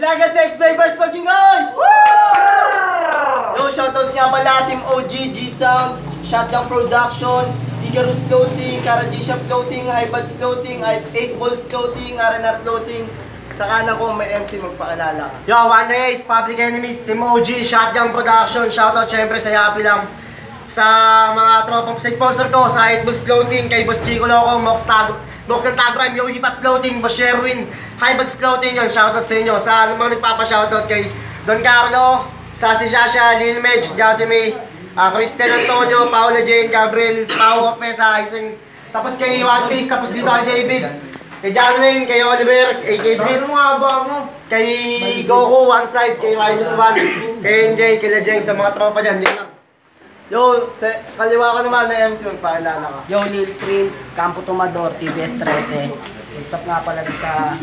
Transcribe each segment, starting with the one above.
Legacy X-Flavors Pagingay! Yo, shoutouts nga pala Team OG, G-Sounds, Shotgun Production, Icarus Clothing, Kara G-Shop Clothing, iPads Clothing, 8 Balls Clothing, RNR Clothing. Sa kanan ko may MC magpaalala. Yo, One Day Ace, Public Enemies, Team OG, Shotgun Production, shoutout syempre sa Yapi lang. Sa mga tropang sa sponsor ko, sa 8 Balls Clothing, kay Boss Chico Loco, Box ng Tagrime, Yogi Pat Clothing, Boss Sherwin, Highbuds Clothing yun, shoutout sa inyo. Sa ano mga nagpapa-shoutout kay Don Carlo, Sassy Shasha, Lil Medj, Jasmine, Cristel Antonio, Paula Jane, Gabriel, Pao Pesa, Ising, tapos kay One Piece, tapos dito kay David, kay Janwin, kay Oliver, kay Blitz, kay Goku, One Side, kay Riders One, kay NJ, kay Lejeng, sa mga tropa dyan, yun lang. Yo, kaliwa ko naman may MC magpaalala ka. Yo, Lil Prince, Campo Tomador, TBS 13. What's up nga pala sa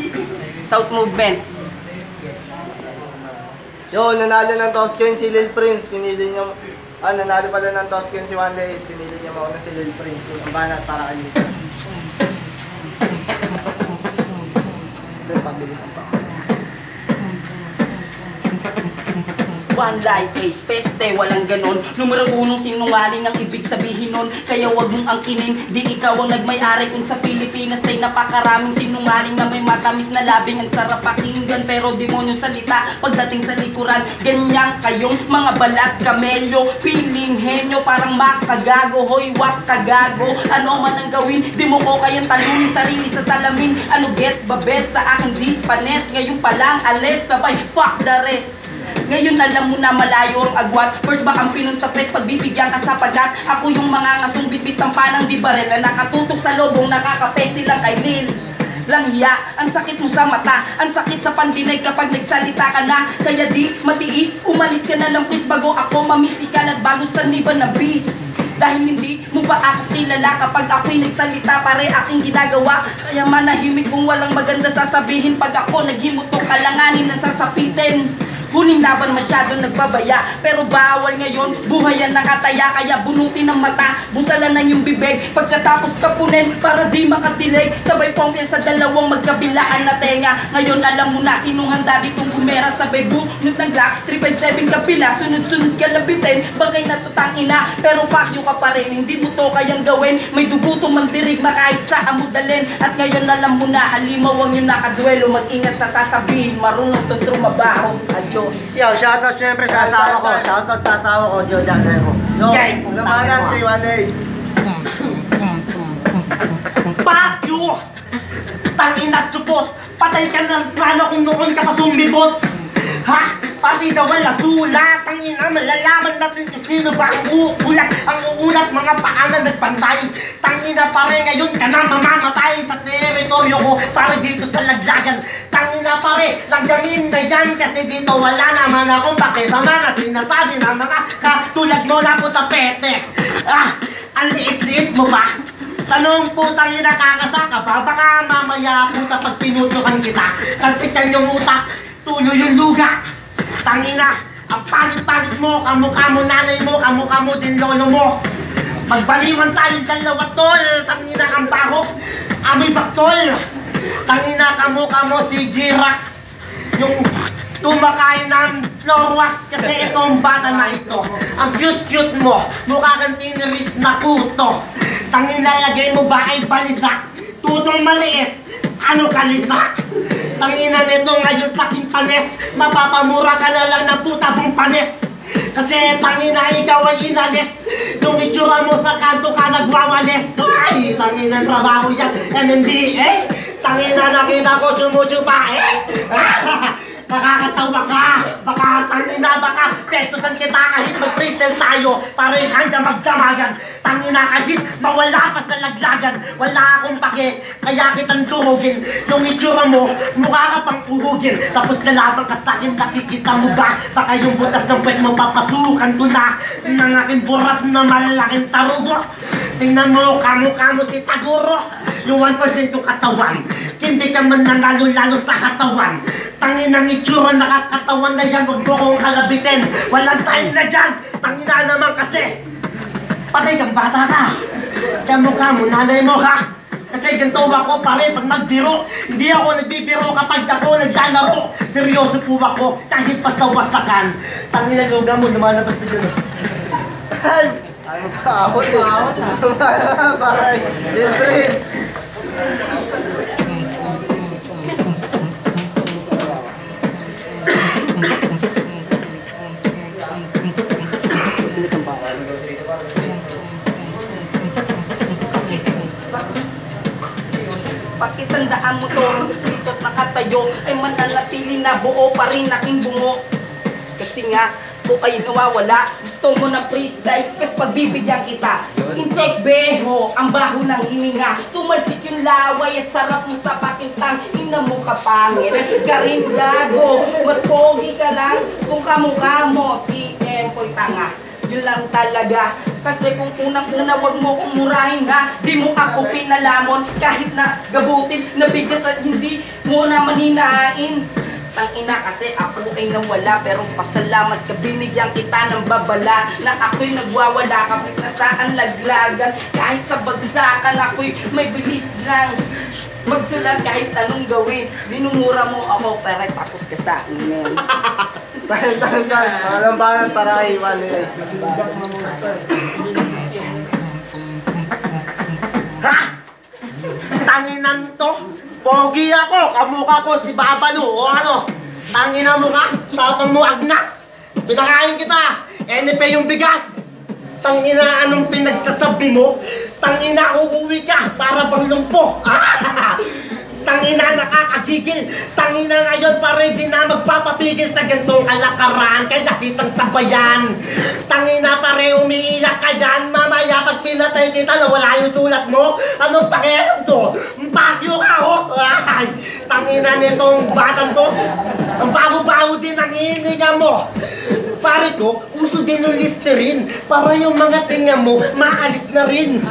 South Movement. Yo, nanalo ng toss coin si Lil Prince, pinili niya, nanalo pala ng toss coin si One Day Ace, pinili niya mauna si Lil Prince, yung banat para kay Lil Prince. One Life Ace, peste, walang ganon. Numero 1 sinungaling ang ibig sabihin nun. Kaya wag mong angkinin, di ikaw ang nagmay-ari. Kung sa Pilipinas ay napakaraming sinungaling na may matamis na labing. Ang sarap pakinggan pero demonyo salita pagdating sa likuran. Ganyan kayong mga balat kamelyo, piling henyo, parang makagago. Hoy, wak kagago, ano man ang gawin, di mo ko kayang talunin sarili sa salamin. Ano get ba best sa aking dispanes? Ngayon pa lang alis, sabay fuck the rest. Ngayon alam mo na malayo ang agwat. First back ang pinuntapres, pagbibigyan ka sa pagat. Ako yung mga ngasong bitbit ng panang di barel na nakatutok sa lobong, nakakapesti lang kay Lil Langya. Ang sakit mo sa mata, ang sakit sa pandinay kapag nagsalita ka na. Kaya di matiis, umalis ka na lang please bago ako mamisikal at bago sa niban na bis. Dahil hindi mo pa ako kilala kapag ako'y nagsalita pare aking ginagawa. Kaya manahimik kung walang maganda sasabihin. Pag ako naghimutok kalanganin ng sasapitin. Huling laban masyado nagbabaya, pero bawal ngayon, buhay ang nakataya. Kaya bunutin ng mata, busalan ng yung bibig. Pagkatapos kapunin, para di makatilig. Sabay pongkin sa dalawang magkabilaan na tenga. Ngayon alam mo na sinong handa ditong kumera. Sabay bunot ng Glock, 357 kapila. Sunod-sunod ka labitin, bagay na tutang ina. Pero pakyo ka pa rin, hindi mo to kayang gawin. May dubuto mang dirigma kahit saan mo dalhin. At ngayon alam mo na, halimaw ang yung nakadwelo. Mag-ingat sa sasabihin, marunong to trumabaho. Adyo. Yo, shoutout syempre sa asawa ko. Shoutout sa asawa ko, Dio Daniel ko. Yo, lamanat kay One Day Ace. Fuck you! Tangina supos! Patay ka na sana kung noon ka pa sumibot! Ha? Pati daw wala sulat! Tangina, malalaman natin kung sino ba ang uulat! Ang uulat, mga paanan nagpantay! Tangina, pare, ngayon ka na mamamatay sa teritoryo ko para dito sa laglagan! Tangina, pare, langgamin na dyan kasi dito wala naman akong pakisama na sinasabi ng mga katulad mo na puta pete! Ah! Ang liit-liit mo ba? Tanong po, tangina, kakasaka ba? Baka mamaya puta pag pinutukan kita kasi kanyang utak, tulo yung luga! Tangina, ang pangit-pangit mo, kamukha mo nanay mo, kamukha mo din lolo mo. Magbaliwan tayong dalawa tol, tangina ang baho, amoy baktol. Tangina, kamukha mo si G-Rax, yung tumakain ng Florwax kasi itong bata na ito. Ang cute-cute mo, mukha kang tiniris na puto. Tangina, lagay mo ba ay balisa? Tutong maliit, ano kalisa? Tangina nito ngayon sa aking panes, mapapamura ka na lang ng puta mong panes. Kasi tangina ikaw ay inalis, yung itsura mo sa kanto ka nagwawalis. Ay, tangina trabaho yan, MMDA. Tangina nakita ko sumusupa nakakatawa ka, baka tangina baka petusan kita kahit mag-freestyle tayo para handa magdamagan. Tangina kahit mawala pa sa laglagan, wala akong pake, kaya kitang durugin. Yung itsura mo, mukha ka pang uhugin. Tapos nalaban ka sa akin, nakikita mo ba? Baka yung butas ng pwet mo papasukan ko na ng aking buras na malaking tarugo. Tingnan mo, kamukha mo si Taguro. Yung 1% yung katawan, hindi ka man nanalo-lalo sa katawan. Tanginang itsura, nakakatawan na yan, huwag mo kong kalabitin. Walang time na dyan, tangina naman kasi. Patay kang bata ka. Kamukha mo, nanay mo ka. Kasi ganito ako pare pag magbiro. Hindi ako nagbibiro kapag ako naglalaro. seryoso po ako, kahit basta-wasakan. Tangina luga mo, lumalabas na siya. Ano pa ako? Parang, yun, Prince. Pakitandaan mo to, dito't nakatayo ay mananatili na buo pa rin aking bungo. Kasi nga, kung ay nawawala, gusto mo ng freestyle, kasi pagbibigyan kita. In-check beho, ang baho ng hininga. Tumalsik yung laway, sarap mo sa pakintang, ina mo kapangit. Garin gago, mas pogi ka lang, kung kamukha mo, si Empoy tanga. Yun lang talaga. Kasi kung unang-una wag mo kong murahin ha, di mo ako pinalamon. Kahit na gabutin, nabigas at hindi mo na maninain. Tangina kasi ako ay nawala, pero pasalamat ka, binigyan kita ng babala. Na ako'y nagwawala kapit na saan laglagan. Kahit sa bagsakan ako'y may bilis lang magsulat kahit anong gawin. Dinumura mo ako, pero tapos ka sa akin yun. Tahan. Walang bangan para kay Wally. Ha? Tanginan to? Pogi ako, kamukha ko si Babalu o ano? Tanginan mo ka? Tapang mo agnas? Pinakain kita, NP yung bigas. Tangina, anong pinagsasabi mo? Tangina, uuwi ka para bang lumpo. Tangina, nakakagigil. Tangina ngayon pare di na magpapapigil sa gantong kalakaran. Kaya nakitang sabayan. Tangina pare, umiiyak ka dyan. Mamaya pag pinatay kita, nawala yung sulat mo. Anong pakialam to? Pakyo ka oh. Ay, tangina nitong batang to. Ang bago-bago din ang hininga mo. Pare ko, uso din yung Listerine para yung mga tinga mo maalis na rin.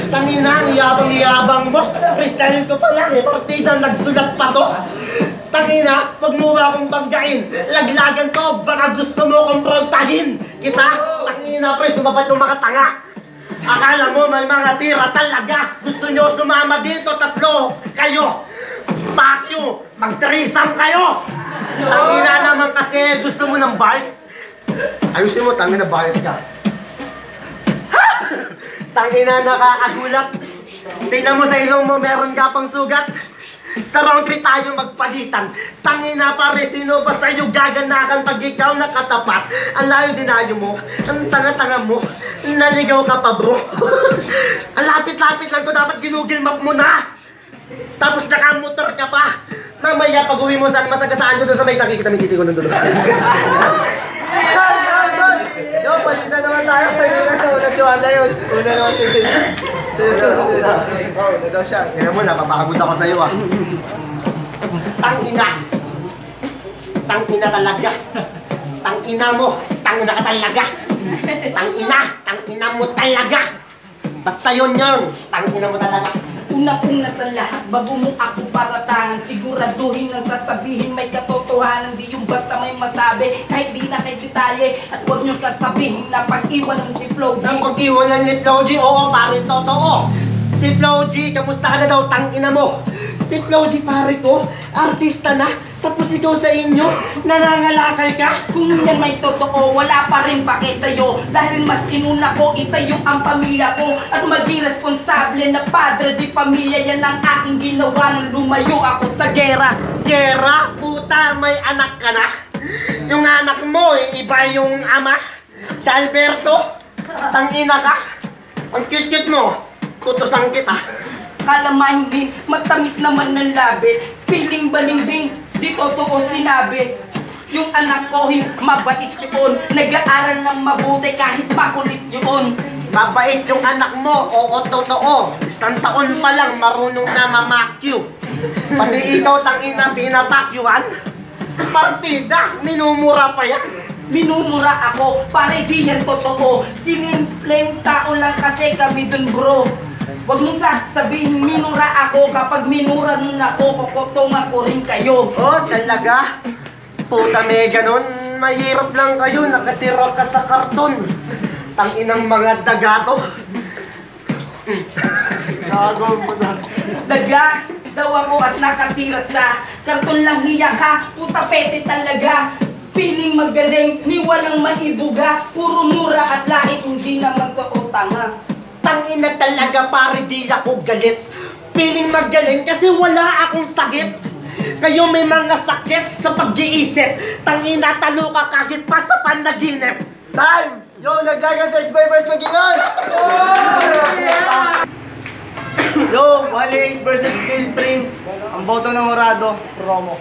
Tangina, ang yabang-yabang mo. Freestyle ko pa lang eh, partida nagsulat pa to. Tangina, pag mo ba akong banggain, laglagan to, baka gusto mo kong frontahin. Kita, tangina pre, sumabat yung mga tanga. Akala mo may mga tira talaga. Gusto nyo sumama dito, tatlo kayo. Pakyo, mag-threesome kayo. Tangina naman kasi gusto mo ng bars. Ayusin mo, tangina bias ka. Tangina, nakakagulat. Tingnan mo sa ilong mo, meron ka pang sugat. Sa round 3 tayo magpalitan. Tangina pare, sino ba sa'yo gaganakan pag ikaw nakatapat? Ang layo dinayo mo, ang tanga-tanga mo, naligaw ka pa bro. Ang lapit-lapit lang ko, dapat ginugil map mo na. Tapos nakamotor ka pa. Mamaya pag uwi mo saan masagasaan doon sa may nakikita may titi ko nung dulo. Yo, palitan naman tayo. Una si Wanda yun. Una naman si Vince. Oh, nagaw siya. Kaya mo, napapakagod ako sa'yo ah. Tangina. Tangina talaga. Tangina mo. Tangina ka talaga. Tangina mo talaga. Basta yun. Tangina mo talaga. Una-una sa lahat, bago mo ako paratangan, siguraduhin ang sasabihin may katotohanan. Di yung basta may masabi, kahit di na kay detalye. At huwag niyong sasabihin na pag-iwan ng si Flo G. Ang pag-iwan ng Flo G, oo pare, totoo. Si Flo G, kamusta ka na daw, tangina mo. Si Flo G, pare ko, artista na. Tapos ikaw sa inyo, nangangalakal ka. Kung yan may totoo, wala pa rin pake sa'yo. Dahil mas inuna ko, itayo ang pamilya ko. At maging responsable na padre di pamilya. Yan ang aking ginawa nung lumayo ako sa gera. Gera, puta, may anak ka na. Yung anak mo, iba yung ama. Si Alberto, tangina ka. Ang cute-cute mo, kutusan kita. Kalamahin, matamis naman ng labi. Piling balimbing, di totoo sinabi. Yung anak ko, mabait yun. Nag-aaral ng mabuti kahit makulit yun. Mabait yung anak mo, oo totoo. Isang taon pa lang, marunong na mamakyu. Pati ikaw tangina, pinapakyuhan. Partida, minumura pa yan. Minumura ako, pare di yan totoo. Sinimpleng tao lang kasi kami dun bro. Huwag mong sasabihin minura ako, kapag minura nun ako, kokotong ako rin kayo. Oh, talaga? Puta may ganun, mahirap lang kayo, nakatira ka sa karton. Tanginang mga dagato. Nagaw mo na. Daga, daw ako at nakatira sa karton lang hiya ka, puta pete talaga. Piling magaling, ni walang maibuga, puro mura at lait, hindi na magkautanga. Tangina talaga pare, di ako galit. Piling magaling kasi wala akong sakit. Kayo may mga sakit sa pag-iisip. Tangina talo ka kahit pa sa panaginip. Time! Yo, naglagan sa X-Vipers mag-ingon! Yo, Wally Ace versus Phil Prince. Ang boto ng Morado. Promo.